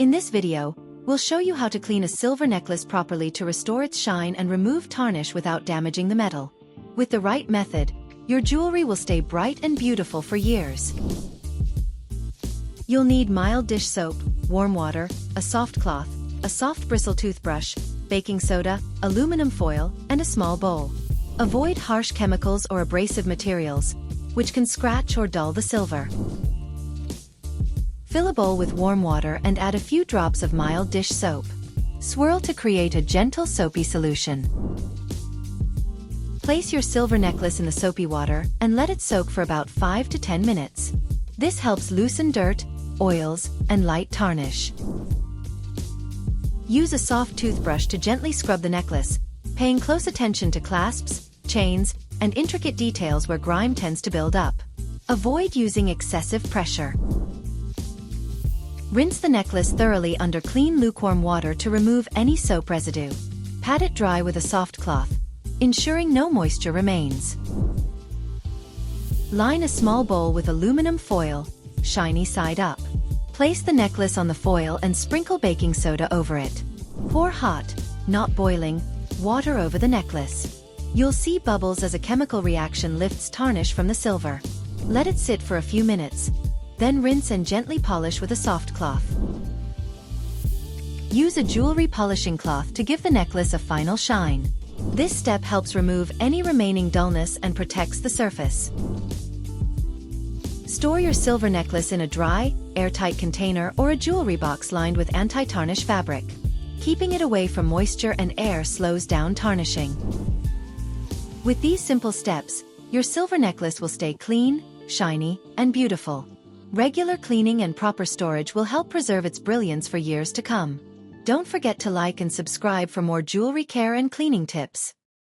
In this video, we'll show you how to clean a silver necklace properly to restore its shine and remove tarnish without damaging the metal. With the right method, your jewelry will stay bright and beautiful for years. You'll need mild dish soap, warm water, a soft cloth, a soft bristle toothbrush, baking soda, aluminum foil, and a small bowl. Avoid harsh chemicals or abrasive materials, which can scratch or dull the silver. Fill a bowl with warm water and add a few drops of mild dish soap. Swirl to create a gentle soapy solution. Place your silver necklace in the soapy water and let it soak for about 5 to 10 minutes. This helps loosen dirt, oils, and light tarnish. Use a soft toothbrush to gently scrub the necklace, paying close attention to clasps, chains, and intricate details where grime tends to build up. Avoid using excessive pressure. Rinse the necklace thoroughly under clean lukewarm water to remove any soap residue. Pat it dry with a soft cloth, ensuring no moisture remains. Line a small bowl with aluminum foil, shiny side up. Place the necklace on the foil and sprinkle baking soda over it. Pour hot, not boiling, water over the necklace. You'll see bubbles as a chemical reaction lifts tarnish from the silver. Let it sit for a few minutes. Then rinse and gently polish with a soft cloth. Use a jewelry polishing cloth to give the necklace a final shine. This step helps remove any remaining dullness and protects the surface. Store your silver necklace in a dry, airtight container or a jewelry box lined with anti-tarnish fabric. Keeping it away from moisture and air slows down tarnishing. With these simple steps, your silver necklace will stay clean, shiny, and beautiful. Regular cleaning and proper storage will help preserve its brilliance for years to come. Don't forget to like and subscribe for more jewelry care and cleaning tips.